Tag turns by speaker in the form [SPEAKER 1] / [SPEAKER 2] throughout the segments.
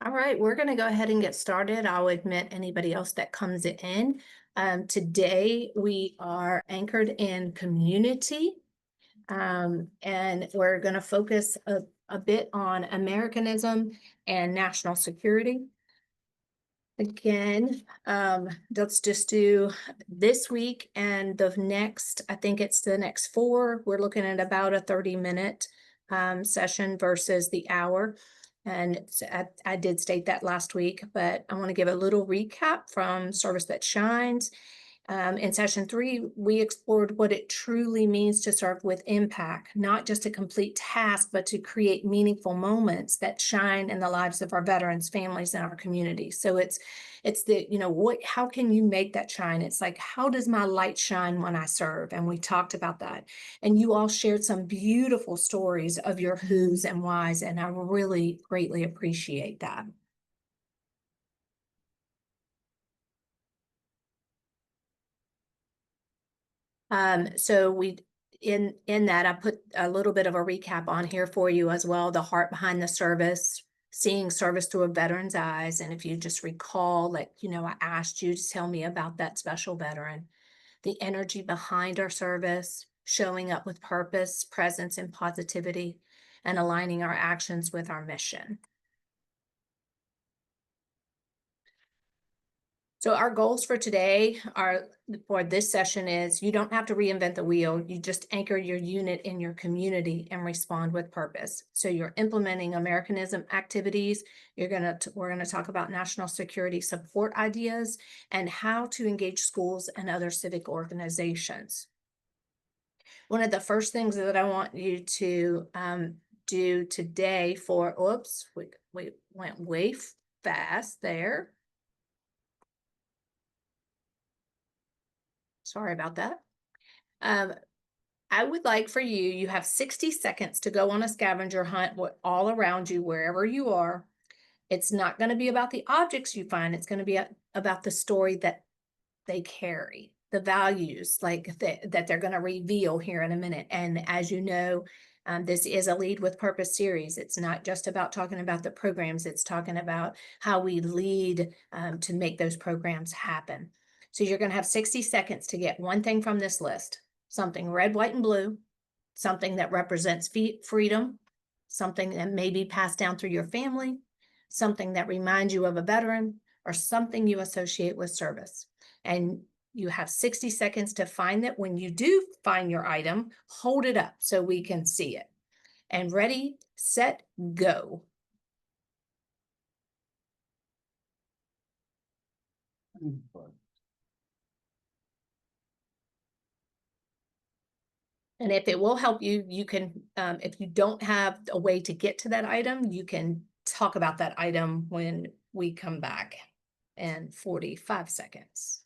[SPEAKER 1] All right, we're going to go ahead and get started. I'll admit anybody else that comes in. Today, we are anchored in community, and we're going to focus a bit on Americanism and national security. Again, let's just do this week and the next, I think it's the next 4. We're looking at about a 30-minute session versus the hour. And I did state that last week, but I want to give a little recap from Service That Shines. In session 3, we explored what it truly means to serve with impact, not just a complete task, but to create meaningful moments that shine in the lives of our veterans, families, and our communities. So it's the, how can you make that shine? It's like, how does my light shine when I serve? And we talked about that. And you all shared some beautiful stories of your who's and why's, and I really greatly appreciate that. So in that, I put a little bit of a recap on here for you as well, the heart behind the service, seeing service through a veteran's eyes. And if you just recall, I asked you to tell me about that special veteran, the energy behind our service, showing up with purpose, presence, and positivity, and aligning our actions with our mission. So our goals for today for this session is you don't have to reinvent the wheel. You just anchor your unit in your community and respond with purpose. So you're implementing Americanism activities. We're going to talk about national security support ideas and how to engage schools and other civic organizations. One of the first things that I want you to do today we went way fast there. Sorry about that. I would like for you have 60 seconds to go on a scavenger hunt all around you, wherever you are. It's not going to be about the objects you find. It's going to be about the story that they carry, the values that they're going to reveal here in a minute. And as you know, this is a Lead with Purpose series. It's not just about talking about the programs. It's talking about how we lead to make those programs happen. So you're going to have 60 seconds to get one thing from this list, something red, white, and blue, something that represents freedom, something that may be passed down through your family, something that reminds you of a veteran, or something you associate with service. And you have 60 seconds to find that. When you do find your item, hold it up so we can see it. And ready, set, go. And if it will help you, you can, if you don't have a way to get to that item, you can talk about that item when we come back in 45 seconds.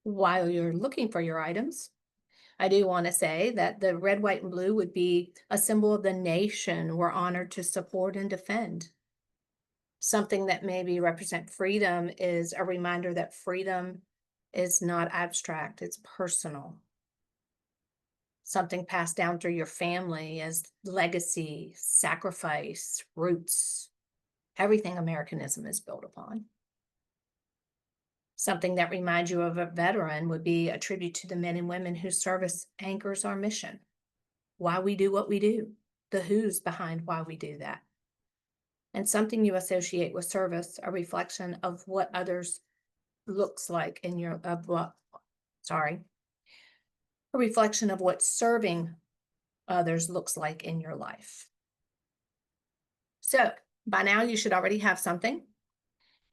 [SPEAKER 1] While you're looking for your items, I do want to say that the red, white, and blue would be a symbol of the nation we're honored to support and defend. Something that maybe represent freedom is a reminder that freedom is not abstract, it's personal. Something passed down through your family as legacy, sacrifice, roots, everything Americanism is built upon. Something that reminds you of a veteran would be a tribute to the men and women whose service anchors our mission, why we do what we do, the who's behind why we do that. And something you associate with service, a reflection of what others looks like in your, a reflection of what serving others looks like in your life. So by now you should already have something.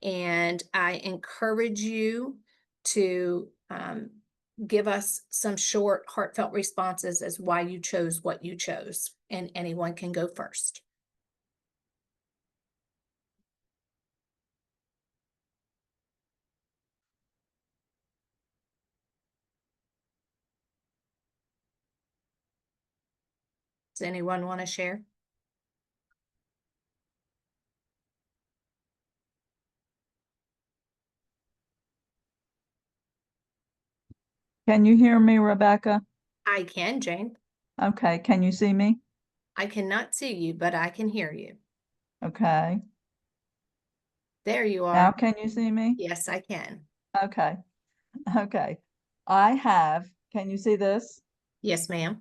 [SPEAKER 1] And I encourage you to give us some short, heartfelt responses as why you chose what you chose. And anyone can go first. Does anyone want to share?
[SPEAKER 2] Can you hear me, Rebecca?
[SPEAKER 1] I can, Jane.
[SPEAKER 2] Okay, can you see me?
[SPEAKER 1] I cannot see you, but I can hear you.
[SPEAKER 2] Okay.
[SPEAKER 1] There you
[SPEAKER 2] Now
[SPEAKER 1] are.
[SPEAKER 2] can you see me?
[SPEAKER 1] Yes, I can.
[SPEAKER 2] Okay. Okay. Can you see this?
[SPEAKER 1] Yes, ma'am.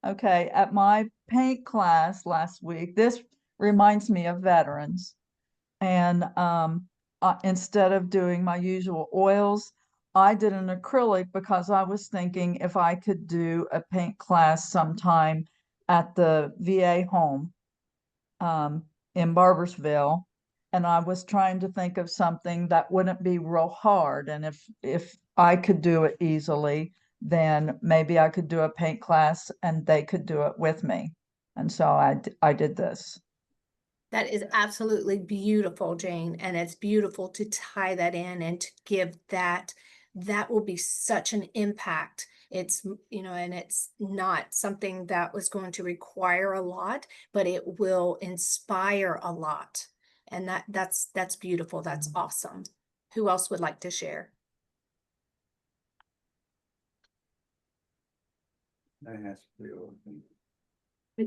[SPEAKER 2] Okay, at my paint class last week, this reminds me of veterans. And instead of doing my usual oils, I did an acrylic because I was thinking if I could do a paint class sometime at the VA home um, in Barbersville. And I was trying to think of something that wouldn't be real hard. And if I could do it easily, then maybe I could do a paint class and they could do it with me. And so I did this.
[SPEAKER 1] That is absolutely beautiful, Jane, and it's beautiful to tie that in and to give that. That will be such an impact. It's, and it's not something that was going to require a lot, but it will inspire a lot. And that's beautiful. That's awesome. Who else would like to share?
[SPEAKER 3] I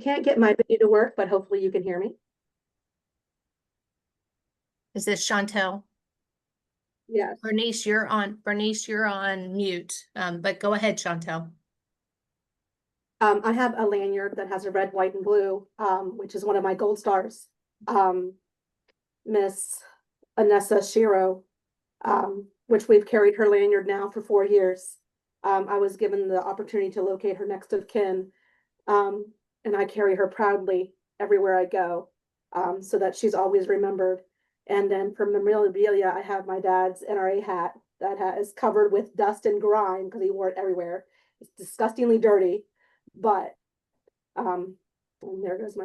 [SPEAKER 3] can't get my video to work, but hopefully you can hear me.
[SPEAKER 1] Is this Chantel?
[SPEAKER 3] Yes.
[SPEAKER 1] Bernice, you're on mute. But go ahead, Chantel.
[SPEAKER 3] I have a lanyard that has a red, white, and blue, which is one of my gold stars. Miss Anessa Shiro, which we've carried her lanyard now for 4 years. I was given the opportunity to locate her next of kin, and I carry her proudly everywhere I go, so that she's always remembered. And then for memorabilia, I have my dad's NRA hat that is covered with dust and grime because he wore it everywhere. It's disgustingly dirty, but and there goes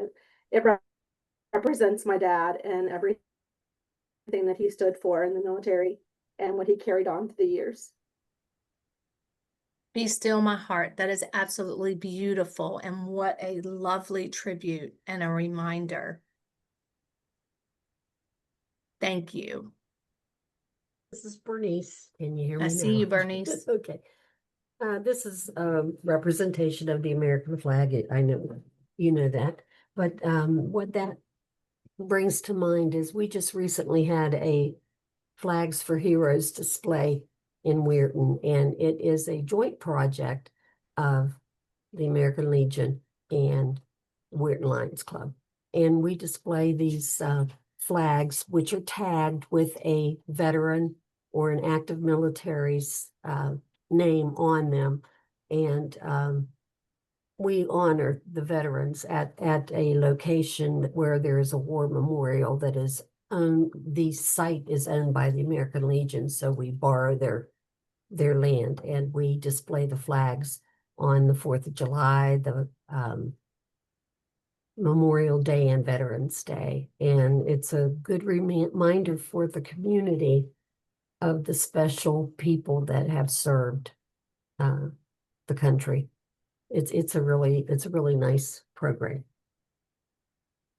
[SPEAKER 3] it represents my dad and everything that he stood for in the military and what he carried on through the years.
[SPEAKER 1] Be still my heart. That is absolutely beautiful. And what a lovely tribute and a reminder. Thank you.
[SPEAKER 4] This is Bernice. Can you hear me
[SPEAKER 1] I
[SPEAKER 4] now?
[SPEAKER 1] see you, Bernice.
[SPEAKER 4] Okay. This is representation of the American flag. I know you know that, but what that brings to mind is we just recently had a Flags for Heroes display in Weirton, and it is a joint project of the American Legion and Weirton Lions Club. And we display these flags, which are tagged with a veteran or an active military's name on them. And we honor the veterans at a location where there is a war memorial that is the site is owned by the American Legion, so we borrow their land and we display the flags on the 4th of July, the Memorial Day and Veterans Day. And it's a good reminder for the community of the special people that have served the country. It's a really nice program.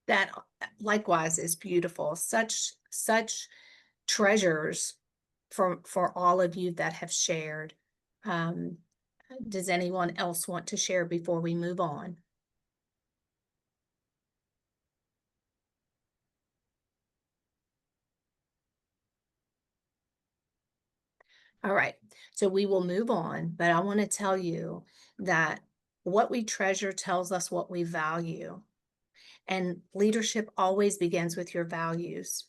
[SPEAKER 1] That likewise is beautiful. Such treasures for all of you that have shared. Does anyone else want to share before we move on? All right, so we will move on, but I want to tell you that what we treasure tells us what we value. And leadership always begins with your values.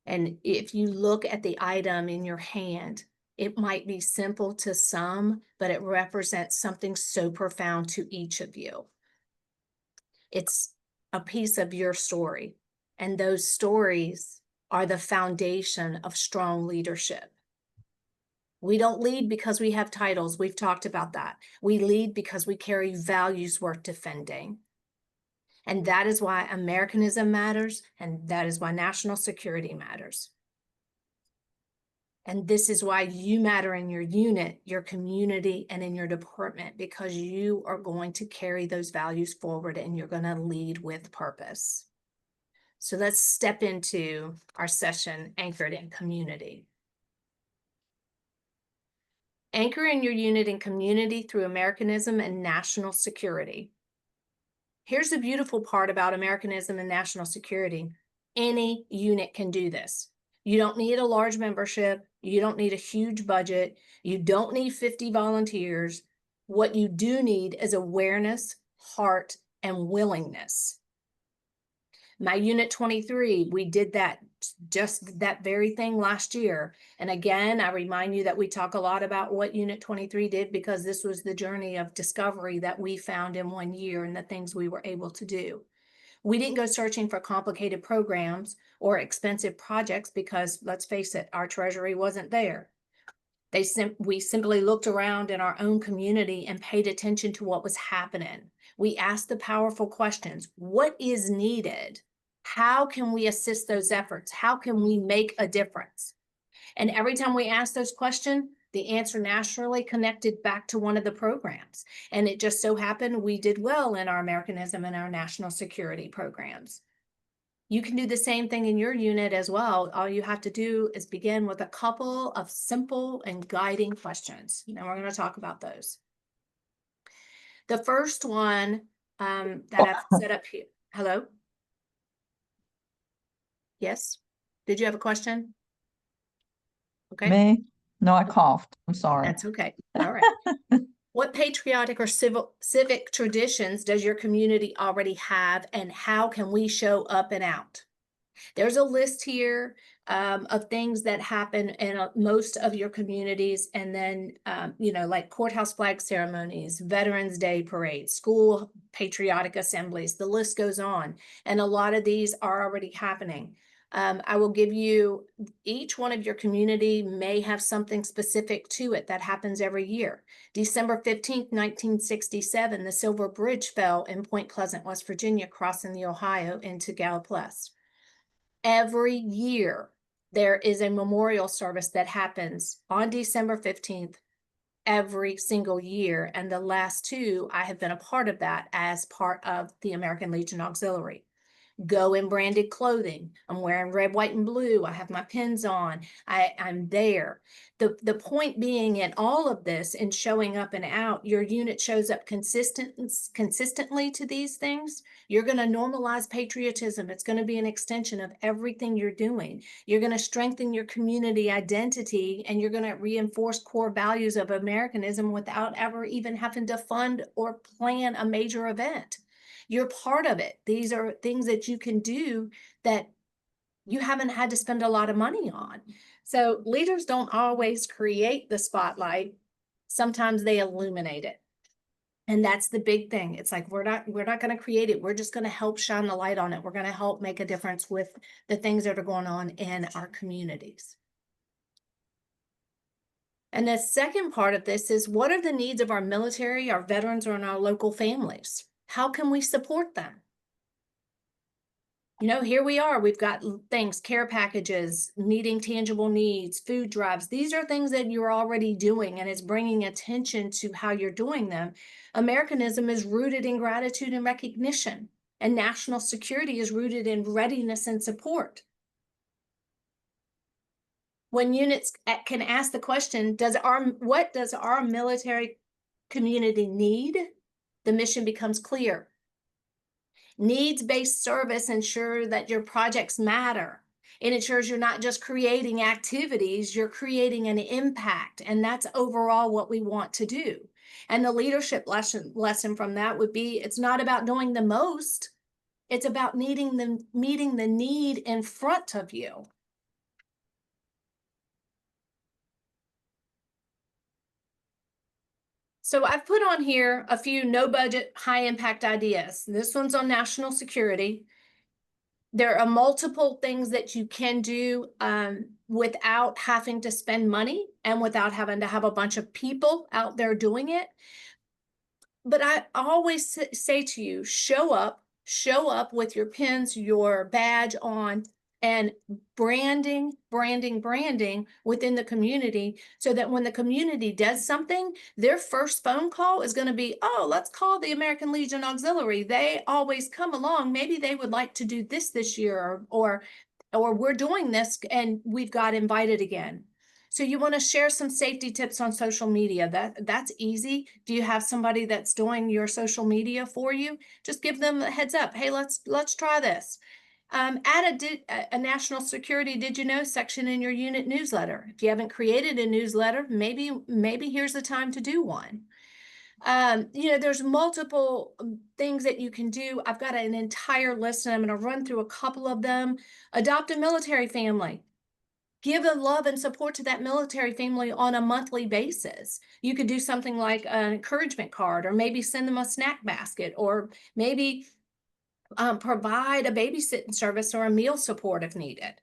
[SPEAKER 1] And if you look at the item in your hand, it might be simple to some, but it represents something so profound to each of you. It's a piece of your story, and those stories are the foundation of strong leadership. We don't lead because we have titles. We've talked about that. We lead because we carry values worth defending. And that is why Americanism matters, and that is why national security matters. And this is why you matter in your unit, your community, and in your department, because you are going to carry those values forward and you're going to lead with purpose. So let's step into our session anchored in community. Anchor in your unit in community through Americanism and National Security. Here's the beautiful part about Americanism and National Security. Any unit can do this. You don't need a large membership. You don't need a huge budget. You don't need 50 volunteers. What you do need is awareness, heart, and willingness. My Unit 23, we did just that very thing last year. And again, I remind you that we talk a lot about what Unit 23 did because this was the journey of discovery that we found in 1 year and the things we were able to do. We didn't go searching for complicated programs or expensive projects because, let's face it, our treasury wasn't there. We simply looked around in our own community and paid attention to what was happening. We asked the powerful questions. What is needed? How can we assist those efforts? How can we make a difference? And every time we asked those questions, the answer naturally connected back to one of the programs. And it just so happened we did well in our Americanism and our national security programs. You can do the same thing in your unit as well. All you have to do is begin with a couple of simple and guiding questions. And we're going to talk about those. The first one that I've set up here. Hello? Yes? Did you have a question? Okay.
[SPEAKER 2] Me? No, I coughed. I'm sorry.
[SPEAKER 1] That's okay. All right. What patriotic or civic traditions does your community already have, and how can we show up and out? There's a list here of things that happen in most of your communities, and then, like courthouse flag ceremonies, Veterans Day parades, school patriotic assemblies, the list goes on. And a lot of these are already happening. I will give you, each one of your community may have something specific to it that happens every year. December 15th, 1967, the Silver Bridge fell in Point Pleasant, West Virginia, crossing the Ohio into Gallipolis. Every year, there is a memorial service that happens on December 15th, every single year. And the last two, I have been a part of that as part of the American Legion Auxiliary. Go in branded clothing. I'm wearing red, white, and blue. I have my pins on. I'm there. The point being in all of this and showing up and out, your unit shows up consistently to these things. You're going to normalize patriotism. It's going to be an extension of everything you're doing. You're going to strengthen your community identity, and you're going to reinforce core values of Americanism without ever even having to fund or plan a major event. You're part of it. These are things that you can do that you haven't had to spend a lot of money on. So leaders don't always create the spotlight. Sometimes they illuminate it. And that's the big thing. It's like, we're not going to create it. We're just going to help shine the light on it. We're going to help make a difference with the things that are going on in our communities. And the second part of this is, what are the needs of our military, our veterans, or in our local families? How can we support them? Here we are. We've got things, care packages, meeting tangible needs, food drives. These are things that you're already doing, and it's bringing attention to how you're doing them. Americanism is rooted in gratitude and recognition, and national security is rooted in readiness and support. When units can ask the question, what does our military community need? The mission becomes clear. Needs-based service ensures that your projects matter. It ensures you're not just creating activities, you're creating an impact. And that's overall what we want to do. And the leadership lesson from that would be, it's not about doing the most. It's about meeting the need in front of you. So I've put on here a few no budget, high impact ideas. This one's on national security. There are multiple things that you can do without having to spend money and without having to have a bunch of people out there doing it. But I always say to you, show up with your pins, your badge on, and branding within the community, so that when the community does something, their first phone call is going to be, oh, let's call the American Legion Auxiliary. They always come along. Maybe they would like to do this year, or we're doing this and we've got invited again. So you want to share some safety tips on social media. That's easy. Do you have somebody that's doing your social media for you? Just give them a heads up. Hey, let's try this. Add a national security did you know section in your unit newsletter. If you haven't created a newsletter, maybe here's the time to do one. There's multiple things that you can do. I've got an entire list and I'm going to run through a couple of them. Adopt a military family. Give a love and support to that military family on a monthly basis. You could do something like an encouragement card, or maybe send them a snack basket, or maybe provide a babysitting service or a meal support if needed.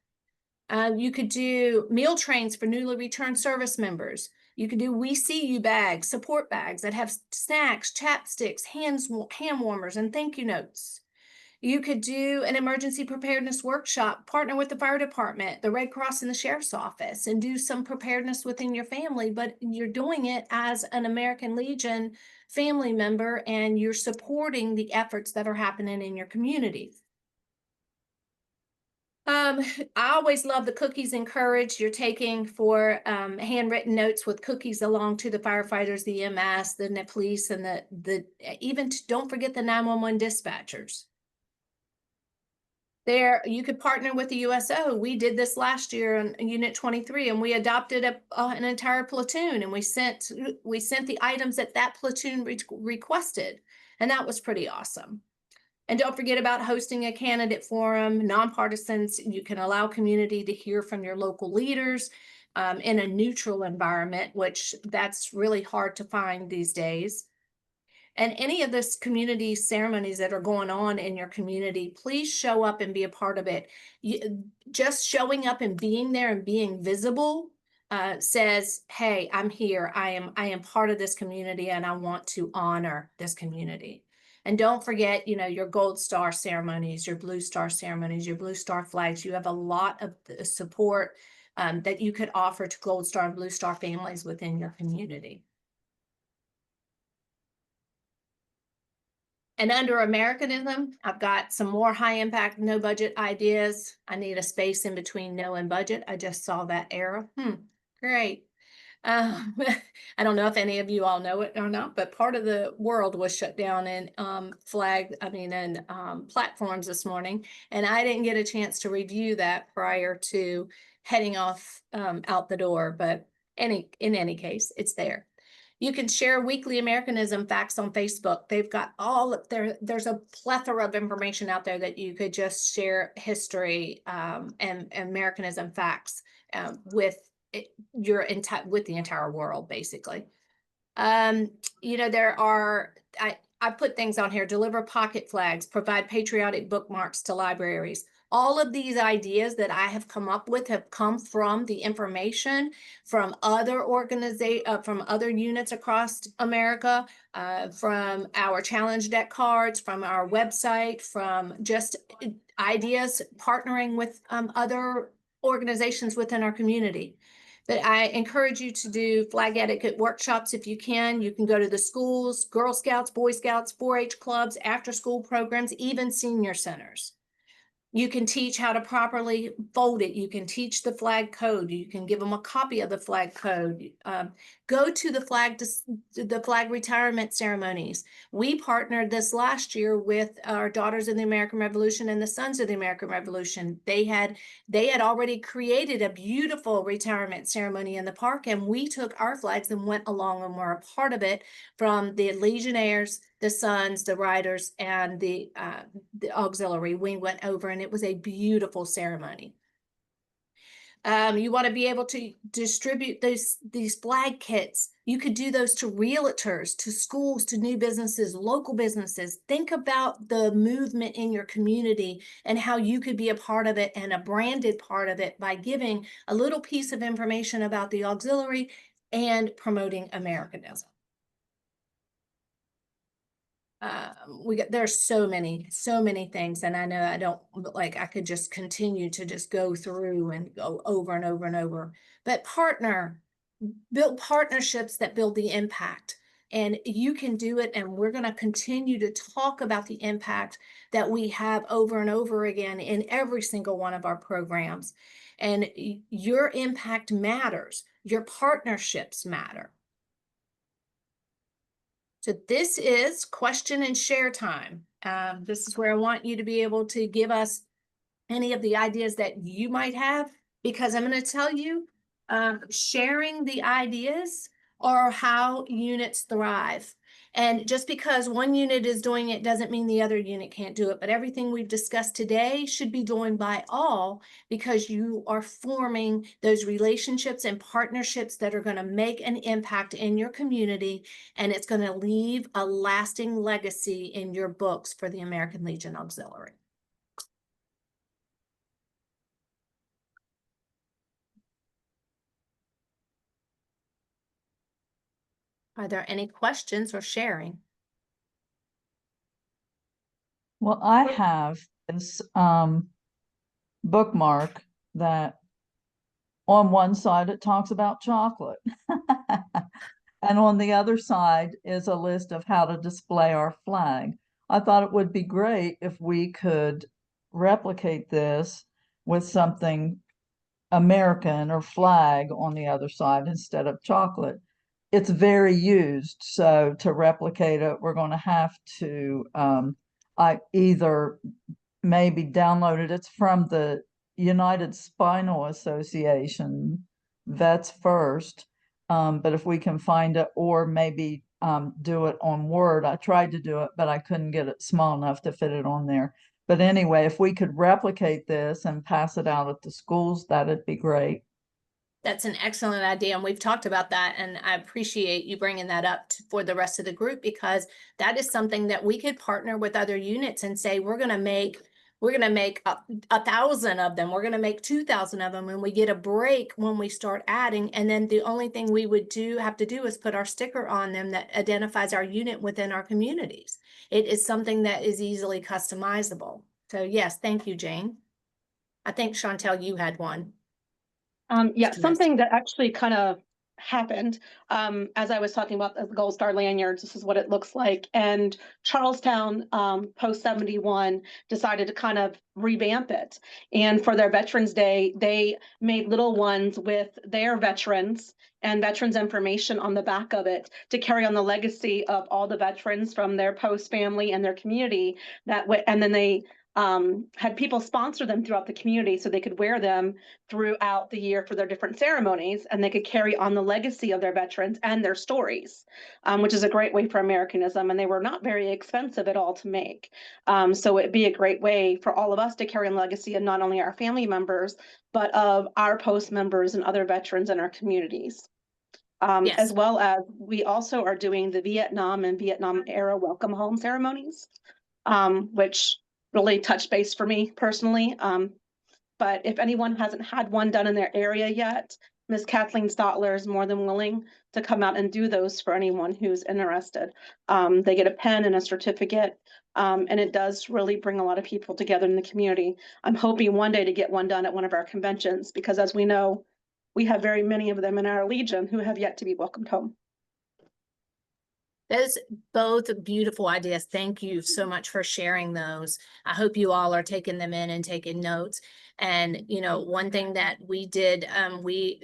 [SPEAKER 1] You could do meal trains for newly returned service members. You could do We See You bags, support bags that have snacks, chapsticks, hand warmers, and thank you notes. You could do an emergency preparedness workshop, partner with the fire department, the Red Cross, and the sheriff's office, and do some preparedness within your family, but you're doing it as an American Legion family member, and you're supporting the efforts that are happening in your community. I always love the cookies and courage you're taking for handwritten notes with cookies along to the firefighters, the EMS, the police, and don't forget the 911 dispatchers. There, you could partner with the USO. We did this last year on Unit 23, and we adopted an entire platoon, and we sent the items that platoon requested, and that was pretty awesome. And don't forget about hosting a candidate forum, nonpartisans. You can allow community to hear from your local leaders in a neutral environment, which that's really hard to find these days. And any of this community ceremonies that are going on in your community, please show up and be a part of it. Just showing up and being there and being visible says, hey, I'm here. I am part of this community, and I want to honor this community. And don't forget, your Gold Star ceremonies, your Blue Star ceremonies, your Blue Star flags. You have a lot of support that you could offer to Gold Star and Blue Star families within your community. And under Americanism, I've got some more high impact, no budget ideas. I need a space in between no and budget. I just saw that error. Great. I don't know if any of you all know it or not, but part of the world was shut down in platforms this morning, and I didn't get a chance to review that prior to heading off out the door. But in any case, it's there. You can share weekly Americanism facts on Facebook. They've got there's a plethora of information out there that you could just share history and Americanism facts with the entire world, basically. I put things on here: deliver pocket flags, provide patriotic bookmarks to libraries. All of these ideas that I have come up with have come from the information from other from other units across America, from our challenge deck cards, from our website, from just ideas partnering with other organizations within our community. But I encourage you to do flag etiquette workshops if you can. You can go to the schools, Girl Scouts, Boy Scouts, 4-H clubs, after-school programs, even senior centers. You can teach how to properly fold it. You can teach the flag code. You can give them a copy of the flag code. Go to the flag retirement ceremonies. We partnered this last year with our Daughters of the American Revolution and the Sons of the American Revolution. They had already created a beautiful retirement ceremony in the park, and we took our flags and went along and were a part of it, from the Legionnaires, the Sons, the Riders, and the auxiliary. We went over, and it was a beautiful ceremony. You want to be able to distribute these flag kits. You could do those to realtors, to schools, to new businesses, local businesses. Think about the movement in your community and how you could be a part of it, and a branded part of it, by giving a little piece of information about the auxiliary and promoting Americanism. There's so many things, and I know I could just continue to just go through and go over and over and over. But build partnerships that build the impact, and you can do it. And we're going to continue to talk about the impact that we have over and over again in every single one of our programs. And your impact matters. Your partnerships matter. So this is question and share time. This is where I want you to be able to give us any of the ideas that you might have, because I'm going to tell you, sharing the ideas are how units thrive. And just because one unit is doing it doesn't mean the other unit can't do it. But everything we've discussed today should be done by all, because you are forming those relationships and partnerships that are going to make an impact in your community. And it's going to leave a lasting legacy in your books for the American Legion Auxiliary. Are there any questions or sharing?
[SPEAKER 2] Well, I have this bookmark that on one side it talks about chocolate. And on the other side is a list of how to display our flag. I thought it would be great if we could replicate this with something American or flag on the other side instead of chocolate. It's very used, so to replicate it, we're going to have to I either maybe download it. It's from the United Spinal Association, Vets First. But if we can find it, or maybe do it on Word. I tried to do it, but I couldn't get it small enough to fit it on there. But anyway, if we could replicate this and pass it out at the schools, that'd be great.
[SPEAKER 1] That's an excellent idea, and we've talked about that, and I appreciate you bringing that up for the rest of the group, because that is something that we could partner with other units and say, we're going to make 1,000 of them. We're going to make 2,000 of them, and we get a break when we start adding. And then the only thing we would have to do is put our sticker on them that identifies our unit within our communities. It is something that is easily customizable. So yes, thank you, Jane. I think Chantel, you had one.
[SPEAKER 5] Yeah, something that actually kind of happened as I was talking about the Gold Star lanyards. This is what it looks like. And Charlestown Post 71 decided to kind of revamp it. And for their Veterans Day, they made little ones with their veterans and veterans information on the back of it to carry on the legacy of all the veterans from their post family and their community. And then they had people sponsor them throughout the community so they could wear them throughout the year for their different ceremonies, and they could carry on the legacy of their veterans and their stories, which is a great way for Americanism. And they were not very expensive at all to make. So it'd be a great way for all of us to carry on the legacy of not only our family members, but of our post members and other veterans in our communities.
[SPEAKER 1] Yes.
[SPEAKER 5] As well as we also are doing the Vietnam and Vietnam era welcome home ceremonies, which really touched base for me personally. But if anyone hasn't had one done in their area yet, Ms. Kathleen Stotler is more than willing to come out and do those for anyone who's interested. They get a pen and a certificate, and it does really bring a lot of people together in the community. I'm hoping one day to get one done at one of our conventions, because as we know, we have very many of them in our Legion who have yet to be welcomed home.
[SPEAKER 1] Those both beautiful ideas. Thank you so much for sharing those. I hope you all are taking them in and taking notes. And, you know, one thing that we did, we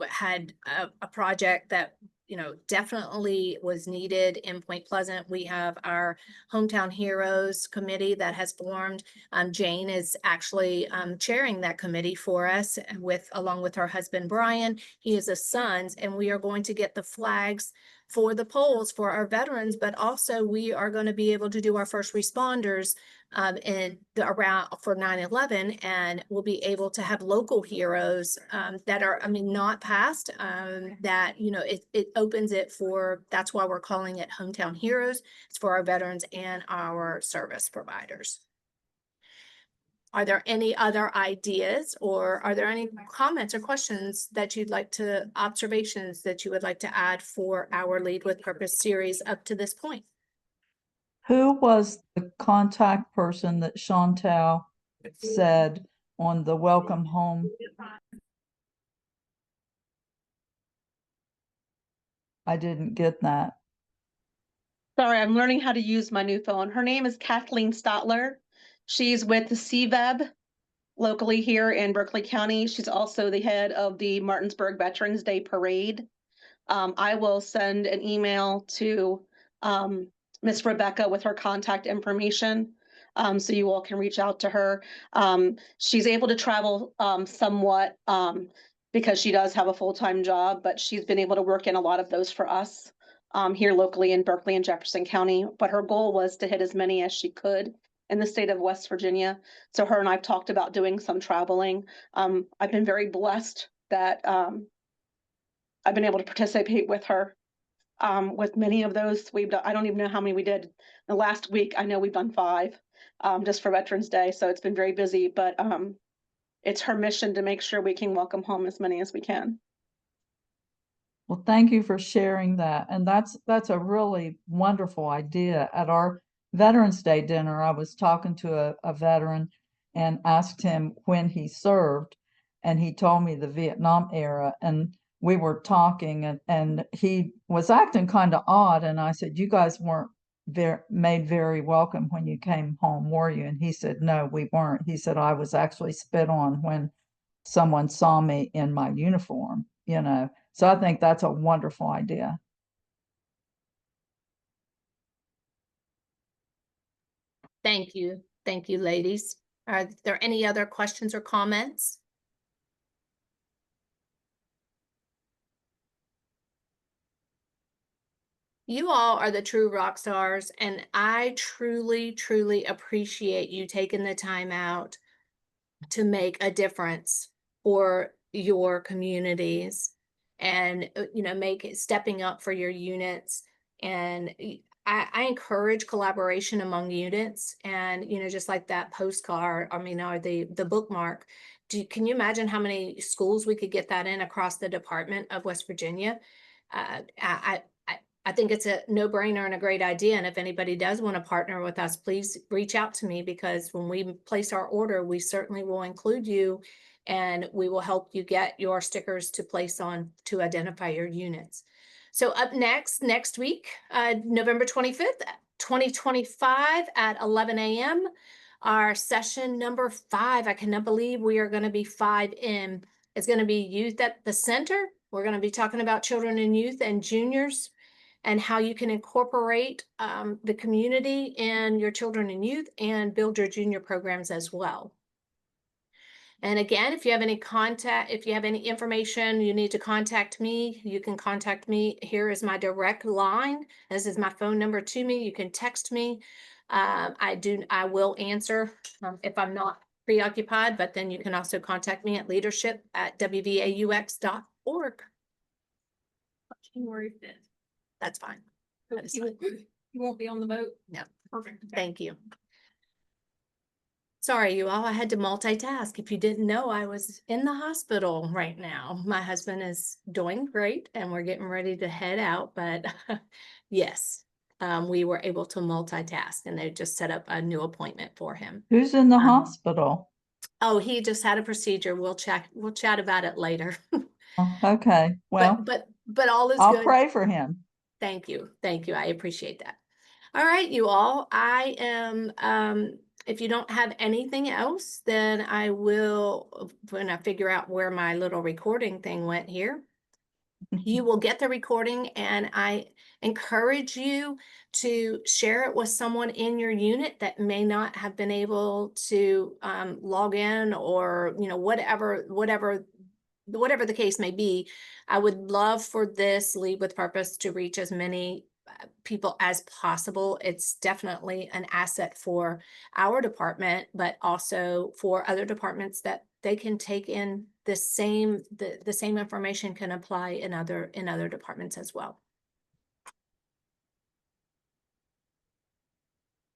[SPEAKER 1] had a project that, you know, definitely was needed in Point Pleasant. We have our Hometown Heroes Committee that has formed. Jane is actually chairing that committee for us along with her husband, Brian. He is a Sons, and we are going to get the flags for the polls for our veterans, but also we are going to be able to do our first responders around for 9/11, and we'll be able to have local heroes that are, I mean, not past, that, you know, it opens it for, that's why we're calling it Hometown Heroes. It's for our veterans and our service providers. Are there any other ideas, or are there any comments or questions that you'd like to, observations that you would like to add for our Lead with Purpose series up to this point?
[SPEAKER 2] Who was the contact person that Chantel said on the welcome home? I didn't get that.
[SPEAKER 5] Sorry, I'm learning how to use my new phone. Her name is Kathleen Stotler. She's with the CVEB locally here in Berkeley County. She's also the head of the Martinsburg Veterans Day Parade. I will send an email to Miss Rebecca with her contact information, so you all can reach out to her. She's able to travel somewhat because she does have a full-time job, but she's been able to work in a lot of those for us here locally in Berkeley and Jefferson County. But her goal was to hit as many as she could in the state of West Virginia. So her and I've talked about doing some traveling. I've been very blessed that I've been able to participate with her with many of those. We've done, I don't even know how many we did the last week. I know we've done 5 just for Veterans Day. So it's been very busy, but it's her mission to make sure we can welcome home as many as we can.
[SPEAKER 2] Well, thank you for sharing that. And that's a really wonderful idea. At our Veterans Day dinner, I was talking to a veteran and asked him when he served, and he told me the Vietnam era. And we were talking, and he was acting kind of odd. And I said, "You guys weren't made very welcome when you came home, were you?" And he said, "No, we weren't." He said, "I was actually spit on when someone saw me in my uniform, you know." So I think that's a wonderful idea.
[SPEAKER 1] Thank you. Thank you, ladies. Are there any other questions or comments? You all are the true rock stars, and I truly, truly appreciate you taking the time out to make a difference for your communities and make it stepping up for your units. And I encourage collaboration among units, and just like that postcard, I mean, or the bookmark. Can you imagine how many schools we could get that in across the Department of West Virginia? I think it's a no-brainer and a great idea. And if anybody does want to partner with us, please reach out to me, because when we place our order, we certainly will include you, and we will help you get your stickers to place on to identify your units. So up next week, November 25th, 2025 at 11 a.m., our session number 5. I cannot believe we are going to be 5 in. It's going to be Youth at the Center. We're going to be talking about children and youth and juniors, and how you can incorporate the community in your children and youth and build your junior programs as well. And again, if you have any information you need to contact me, you can contact me. Here is my direct line. This is my phone number to me. You can text me. I will answer if I'm not preoccupied, but then you can also contact me at leadership@wvaux.org. January 5th. That's fine. That is fine.
[SPEAKER 6] You won't be on the boat?
[SPEAKER 1] No.
[SPEAKER 6] Perfect. Okay.
[SPEAKER 1] Thank you. Sorry, you all, I had to multitask. If you didn't know, I was in the hospital right now. My husband is doing great and we're getting ready to head out, but yes, we were able to multitask, and they just set up a new appointment for him.
[SPEAKER 2] Who's in the hospital?
[SPEAKER 1] Oh, he just had a procedure. We'll chat about it later.
[SPEAKER 2] Oh, okay, well,
[SPEAKER 1] but all is
[SPEAKER 2] I'll
[SPEAKER 1] good.
[SPEAKER 2] pray for him.
[SPEAKER 1] Thank you. Thank you. I appreciate that. All right, you all. I am, if you don't have anything else, then I will, when I figure out where my little recording thing went here, you will get the recording, and I encourage you to share it with someone in your unit that may not have been able to log in, or whatever the case may be. I would love for this Lead with Purpose to reach as many people as possible. It's definitely an asset for our department, but also for other departments, that they can take in the same information can apply in other departments as well.